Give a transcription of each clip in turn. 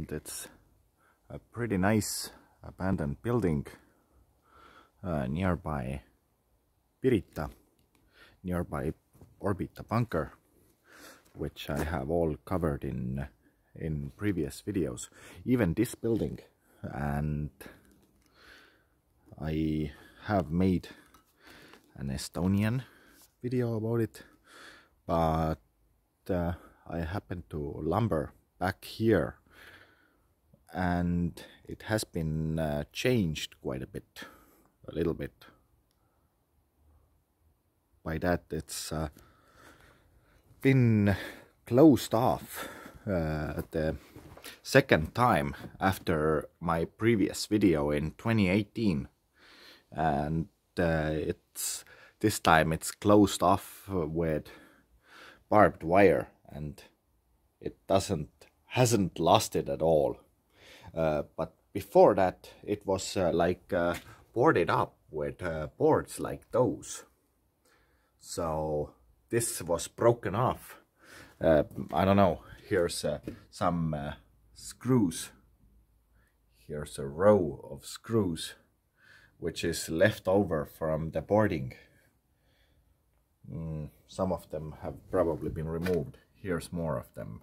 and it's a pretty nice abandoned building nearby Pirita, nearby Orbita bunker, which I have all covered in previous videos. Even this building, and I have made an Estonian video about it, but I happened to lumber back here and it has been changed quite a little bit. By that, it's been closed off the second time after my previous video in 2018, and this time it's closed off with barbed wire, and it hasn't lasted at all. But before that, it was boarded up with boards like those. So this was broken off. I don't know. Here's some screws. Here's a row of screws, which is left over from the boarding. Some of them have probably been removed. Here's more of them.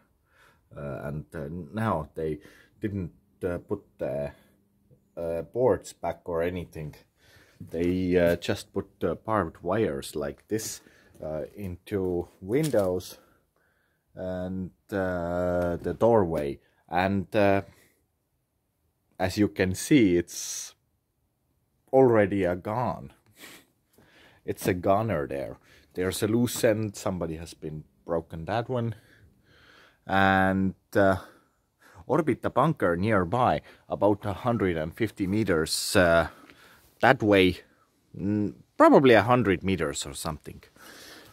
And now they didn't put the boards back or anything. They just put barbed wires like this into windows and the doorway. And as you can see, it's already gone. It's a goner there. There's a loose end. Somebody has been broken that one. And Orbita bunker nearby, about 150 meters that way, probably 100 meters or something,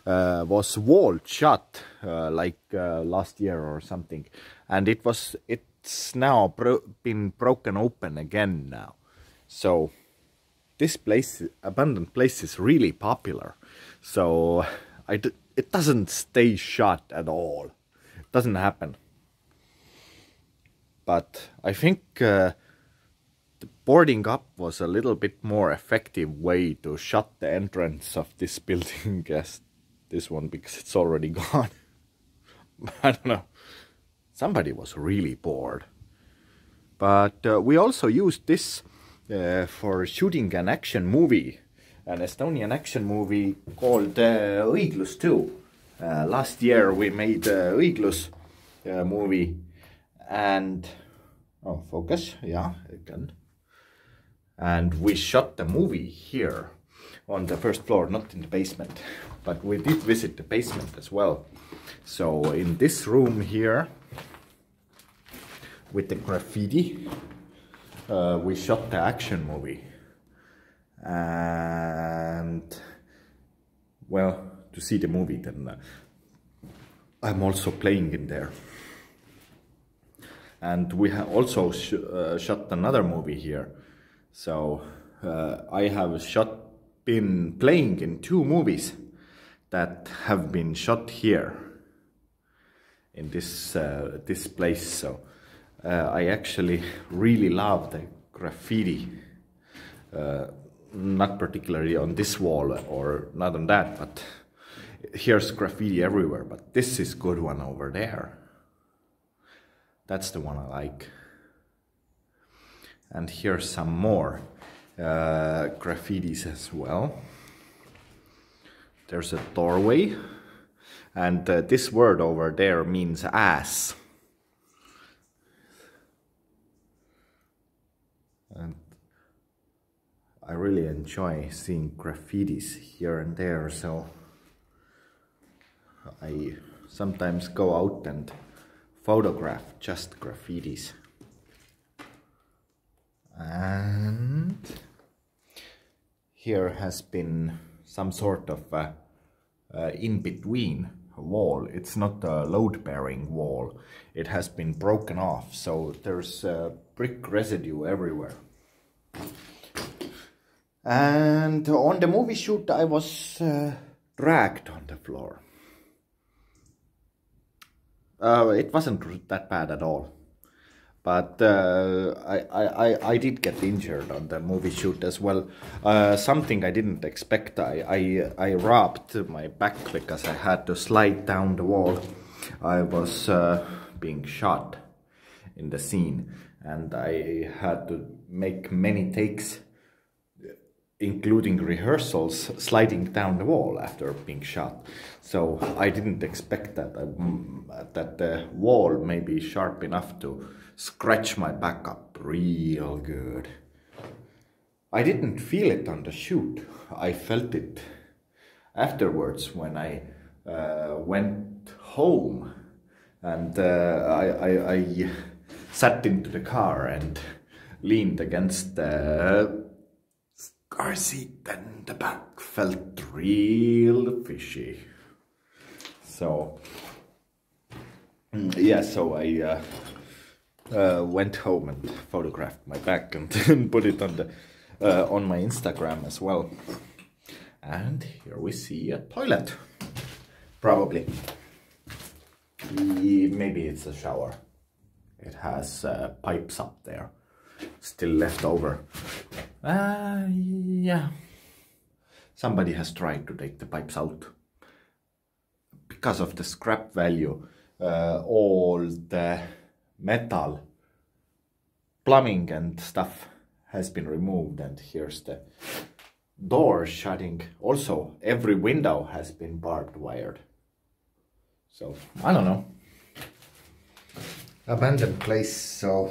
was walled shut last year or something, and it's now been broken open again now. So this abandoned place is really popular. So it doesn't stay shut at all. It doesn't happen. But I think the boarding up was a little bit more effective way to shut the entrance of this building as this one, because it's already gone. I don't know. Somebody was really bored. But we also used this for shooting an action movie, an Estonian action movie called Õiglus 2. Last year we made Õiglus movie, and focus, yeah, again. And we shot the movie here on the first floor, not in the basement, but we did visit the basement as well. So in this room here with the graffiti, we shot the action movie. And well, to see the movie, then I'm also playing in there. And we have also shot another movie here. So I have been playing in 2 movies that have been shot here in this place. So I actually really love the graffiti. Not particularly on this wall or not on that, but here's graffiti everywhere. But this is good one over there. That's the one I like. And here's some more graffitis as well. There's a doorway, and this word over there means ass. And I really enjoy seeing graffitis here and there, so I sometimes go out and photograph just graffitis. And here has been some sort of in-between wall. It's not a load-bearing wall. It has been broken off, so there's brick residue everywhere. And on the movie shoot, I was dragged on the floor. It wasn't that bad at all. But I did get injured on the movie shoot as well. Something I didn't expect. I rubbed my back because I had to slide down the wall. I was being shot in the scene, and I had to make many takes, including rehearsals, sliding down the wall after being shot. So I didn't expect that that the wall may be sharp enough to scratch my back up real good. I didn't feel it on the shoot. I felt it afterwards when I went home, and I sat into the car and leaned against the car seat, and the back felt real fishy. So yeah, so I went home and photographed my back and put it on the on my Instagram as well. And here we see a toilet, probably. Maybe it's a shower. It has pipes up there, still left over. Yeah, somebody has tried to take the pipes out. Because of the scrap value, all the metal, plumbing and stuff has been removed, and here's the door shutting. Also, every window has been barbed wired. So, I don't know. Abandoned place, so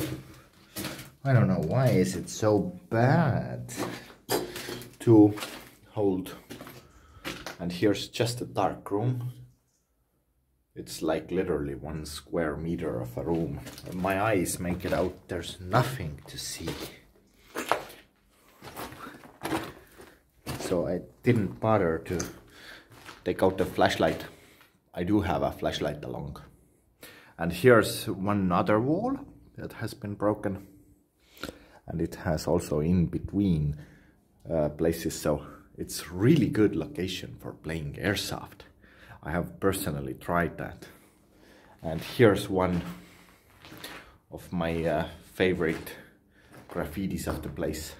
I don't know why is it so bad to hold. And here's just a dark room. It's like literally 1 square meter of a room. My eyes make it out. There's nothing to see. So I didn't bother to take out the flashlight. I do have a flashlight along. And here's one other wall that has been broken. And it has also in between places. So it's really good location for playing airsoft. I have personally tried that. And here's one of my favorite graffitis of the place.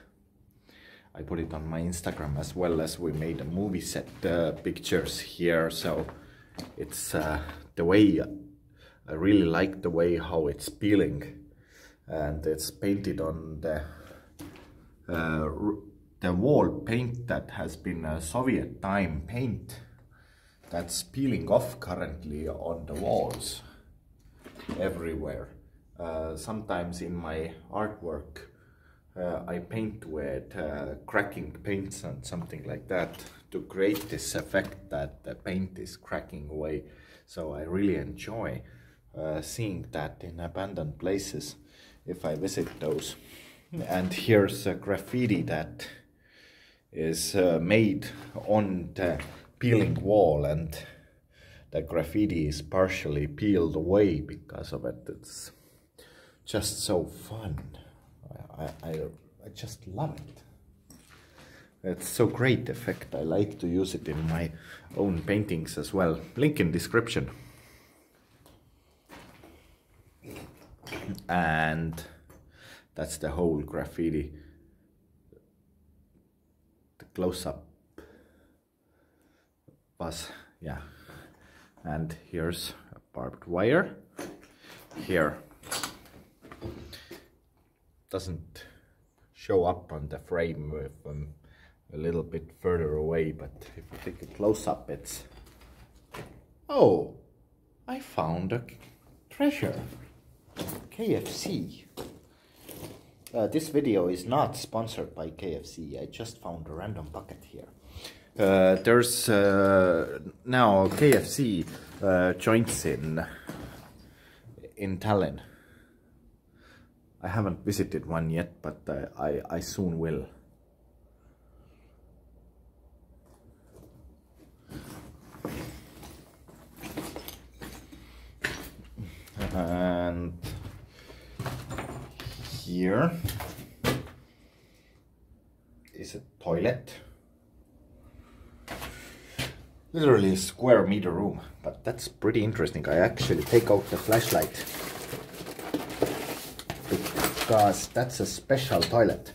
I put it on my Instagram, as well as we made a movie set pictures here. So it's the way, I really like the way how it's peeling, and it's painted on the wall paint that has been a Soviet time paint. That's peeling off currently on the walls everywhere. Sometimes in my artwork I paint with cracking paints and something like that to create this effect that the paint is cracking away. So I really enjoy seeing that in abandoned places if I visit those. And here's a graffiti that is made on the peeling wall, and the graffiti is partially peeled away because of it. It's just so fun. I just love it. It's so great effect. I like to use it in my own paintings as well. Link in description. And that's the whole graffiti. The close-up was, yeah. And here's a barbed wire. Here doesn't show up on the frame if I'm a little bit further away, but if you take a close-up, it's, oh, I found a treasure. KFC. This video is not sponsored by KFC. I just found a random bucket here. There's now KFC joints in Tallinn. I haven't visited one yet, but I soon will. And here is a toilet. Literally a square meter room, but that's pretty interesting. I actually take out the flashlight because that's a special toilet.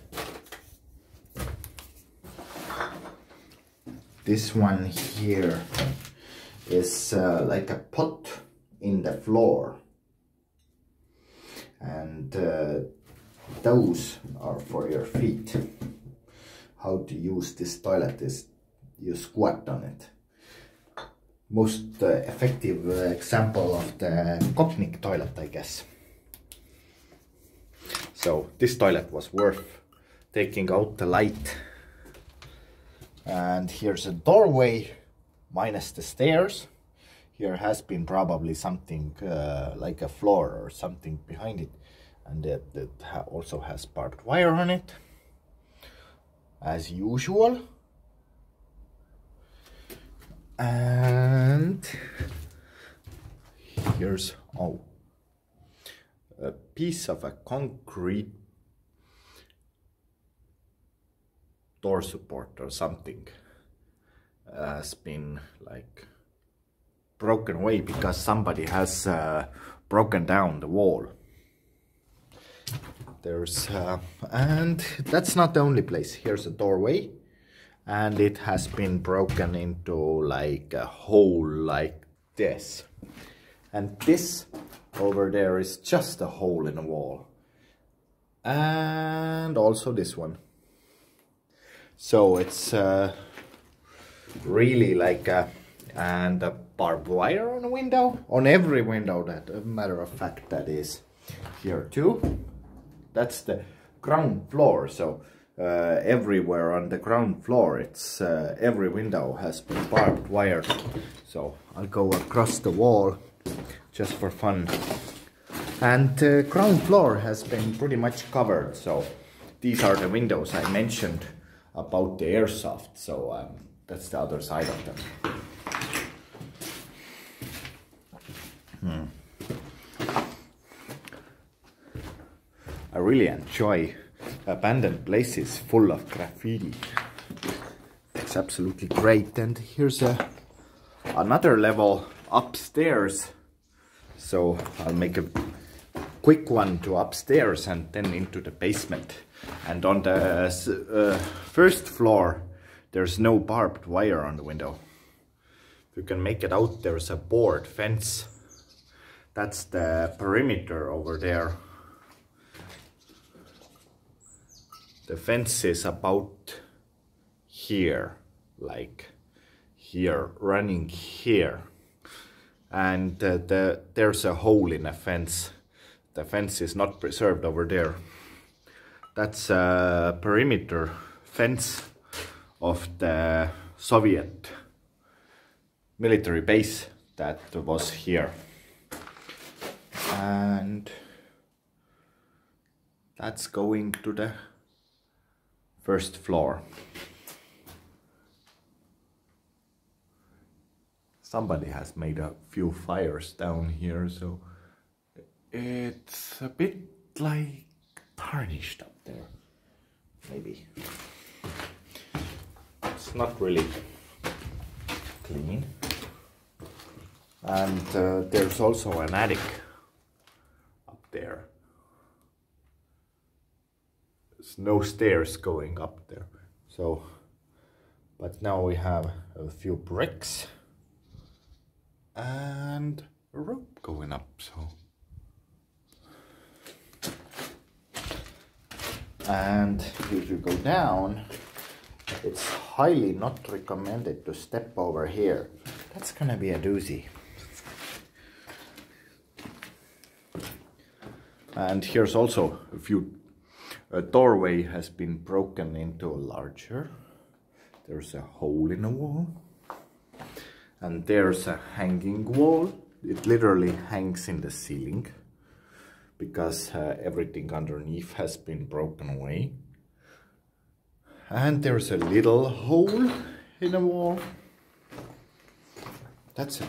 This one here is like a pot in the floor, and those are for your feet. How to use this toilet is you squat on it. Most effective example of the Kopnik toilet, I guess. So this toilet was worth taking out the light. And here's a doorway minus the stairs. Here has been probably something like a floor or something behind it, and it also has barbed wire on it as usual. And here's a piece of a concrete door support or something has been like broken away because somebody has broken down the wall. There's and that's not the only place. Here's a doorway, and it has been broken into like a hole like this, and this over there is just a hole in a wall, and also this one. So it's really like and a barbed wire on a window, on every window, that a matter of fact, that is here too. That's the ground floor, so everywhere on the ground floor it's every window has been barbed wire. So I'll go across the wall just for fun, and the ground floor has been pretty much covered. So these are the windows I mentioned about the airsoft, so that's the other side of them. I really enjoy abandoned places full of graffiti. It's absolutely great. And here's another level upstairs, so I'll make a quick one to upstairs and then into the basement. And on the first floor there's no barbed wire on the window. If you can make it out, there's a board fence. That's the perimeter over there. The fence is about here, like here, running here. And there's a hole in a fence. The fence is not preserved over there. That's a perimeter fence of the Soviet military base that was here. And that's going to the first floor. Somebody has made a few fires down here, so it's a bit like tarnished up there, maybe. It's not really clean. And there's also an attic up there. There's no stairs going up there. So, but now we have a few bricks and a rope going up, so. And if you go down, it's highly not recommended to step over here. That's gonna be a doozy. And here's also a doorway has been broken into a larger. There's a hole in the wall. And there's a hanging wall. It literally hangs in the ceiling because everything underneath has been broken away. And there's a little hole in the wall. That's a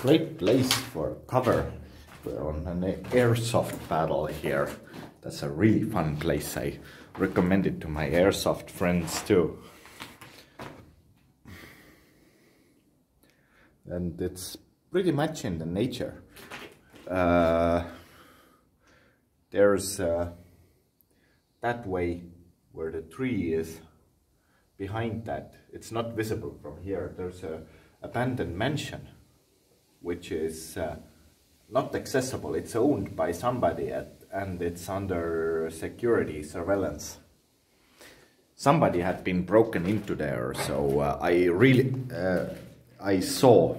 great place for cover. We're on an airsoft battle here. That's a really fun place. I recommend it to my airsoft friends too. And it's pretty much in the nature. there's that way where the tree is. Behind that, it's not visible from here. There's a abandoned mansion, which is not accessible. It's owned by somebody and it's under security surveillance. Somebody had been broken into there, so I saw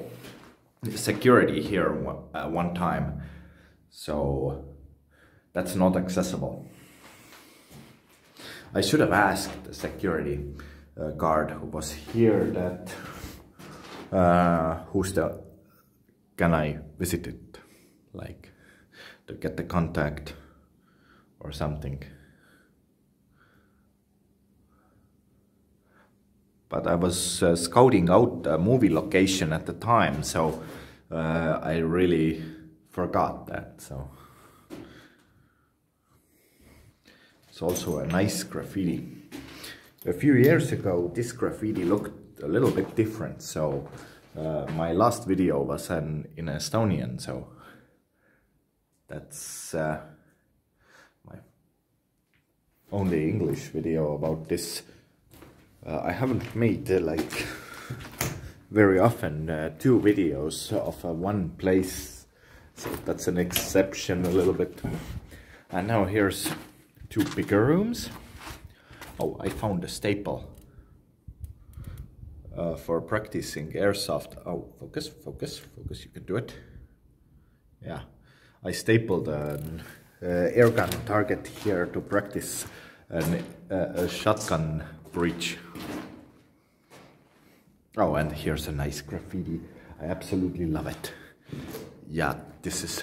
security here one time, so that's not accessible. I should have asked the security guard who was here that can I visit it, like to get the contact or something. But I was scouting out a movie location at the time, so I really forgot that. So it's also a nice graffiti. A few years ago, this graffiti looked a little bit different. So my last video was in Estonian, so that's my only English video about this. I haven't made like very often 2 videos of one place, so that's an exception a little bit. And now here's 2 bigger rooms. Oh, I found a staple for practicing airsoft. Oh, focus, focus, focus, you can do it. Yeah, I stapled an airgun target here to practice a shotgun breach. Oh, and here's a nice graffiti. I absolutely love it. Yeah, this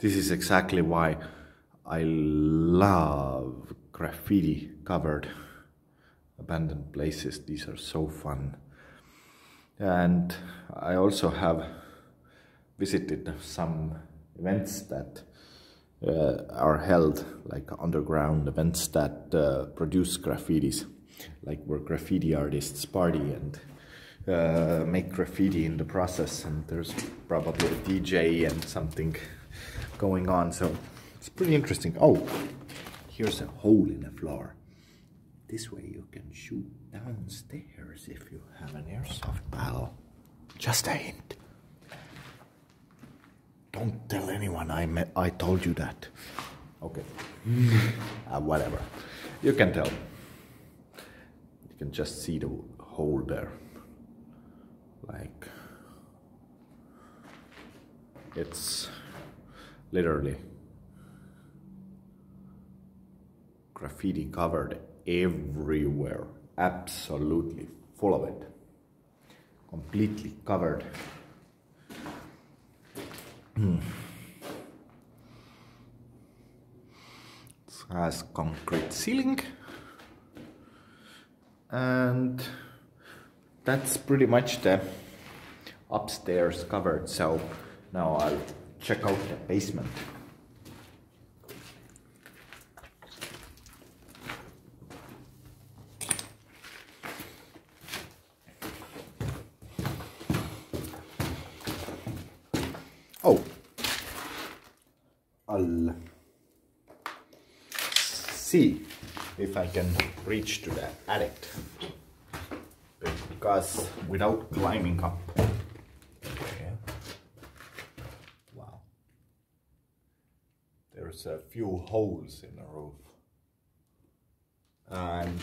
is exactly why I love graffiti covered abandoned places. These are so fun. And I also have visited some events that are held, like underground events that produce graffitis, like where graffiti artists party and make graffiti in the process, and there's probably a DJ and something going on, so it's pretty interesting. Oh, here's a hole in the floor. This way you can shoot downstairs if you have an airsoft barrel. Just a hint. Don't tell anyone I told you that. Okay. Whatever. You can tell. You can just see the hole there. Like, it's literally graffiti covered everywhere. Absolutely full of it. Completely covered. It has concrete ceiling, and that's pretty much the upstairs covered. So now I'll check out the basement. Oh, I'll see if I can reach to the attic, because without climbing up, okay. Wow, there's a few holes in the roof, and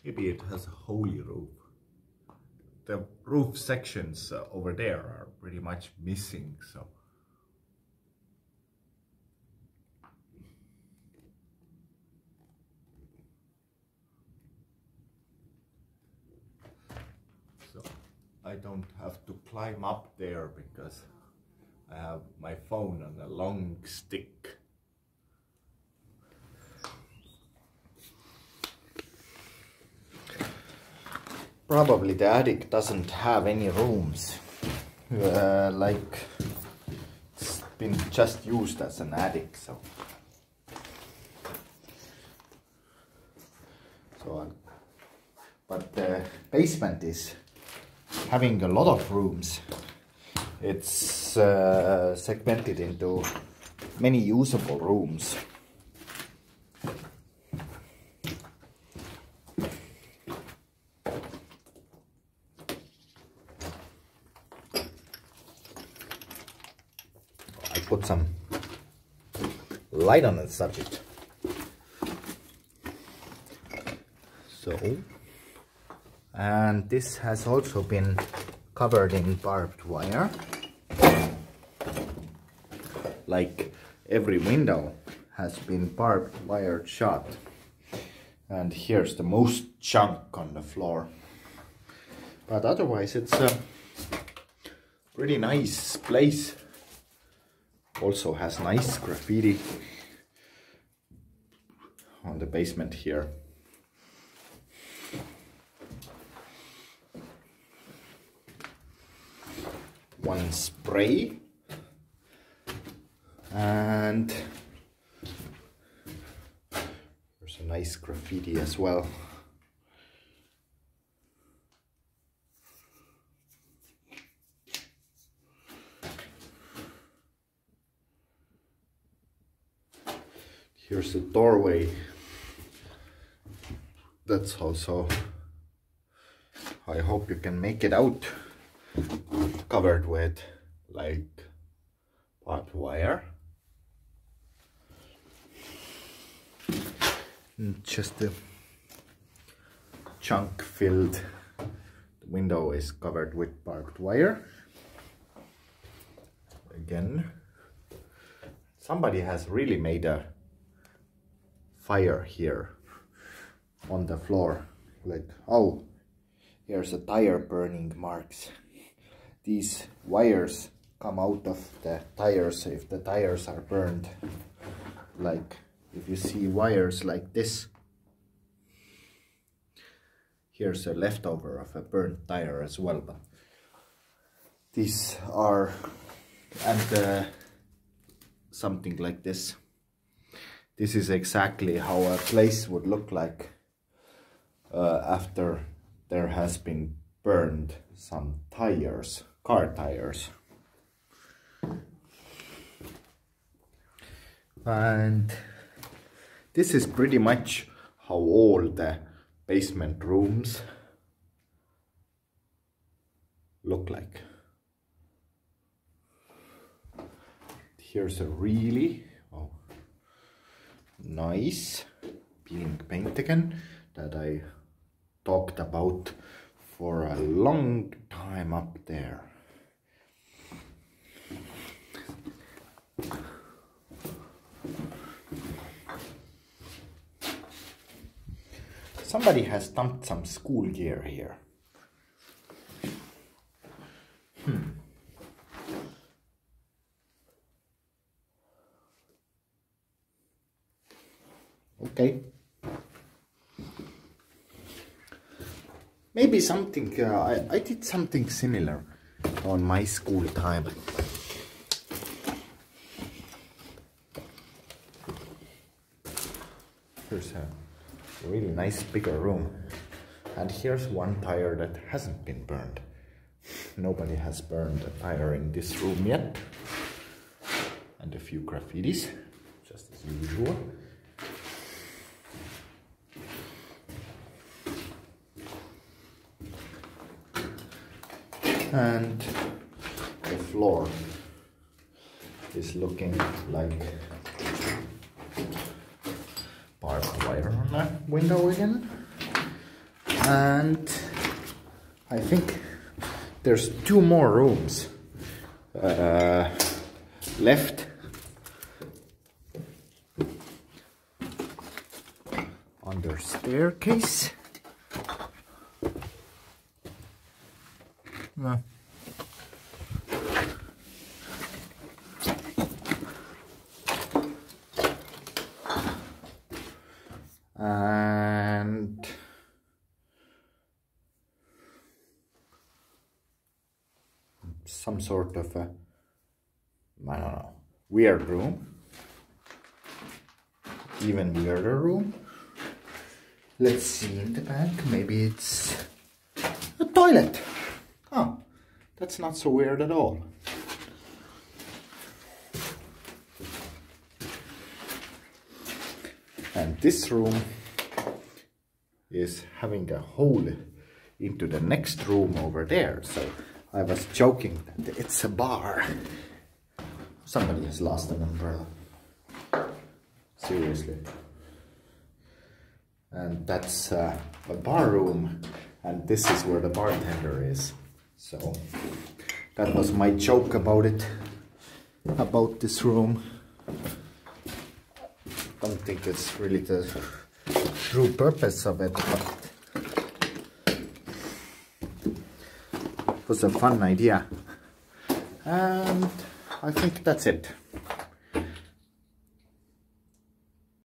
maybe it has a holy roof. The roof sections over there are pretty much missing, so I don't have to climb up there because I have my phone on a long stick. Probably the attic doesn't have any rooms, like it's been just used as an attic, so but the basement is having a lot of rooms. It's segmented into many usable rooms. I put some light on the subject. So, and this has also been covered in barbed wire. Like every window has been barbed wired shut. And here's the most chunk on the floor. But otherwise it's a pretty nice place. Also has nice graffiti on the basement here. One spray, and there's a nice graffiti as well. Here's the doorway. That's also, I hope you can make it out, covered with like barbed wire. And just a chunk filled. The window is covered with barbed wire. Again, somebody has really made a fire here on the floor. Like, oh, here's a tire burning marks. These wires come out of the tires if the tires are burned. Like if you see wires like this, here's a leftover of a burnt tire as well. But these are, and something like this. This is exactly how a place would look like after there has been burned some tires, car tires. And this is pretty much how all the basement rooms look like. Here's a really nice peeling paint again that I talked about for a long time up there. Somebody has dumped some school gear here. Okay. Maybe something, I did something similar on my school time. Here's a really nice bigger room. And here's one tire that hasn't been burned. Nobody has burned a tire in this room yet. And a few graffitis, just as usual. And the floor is looking like barbed wire on that window again. And I think there's two more rooms left under staircase. And some sort of a, I don't know, weird room. Even weirder room. Let's see in the back. Maybe it's a toilet. Oh, that's not so weird at all. And this room is having a hole into the next room over there. So I was joking that it's a bar. Somebody has lost an umbrella. Seriously. And that's a bar room, and this is where the bartender is. So that was my joke about it, about this room. Don't think it's really the true purpose of it, but it was a fun idea. And I think that's it.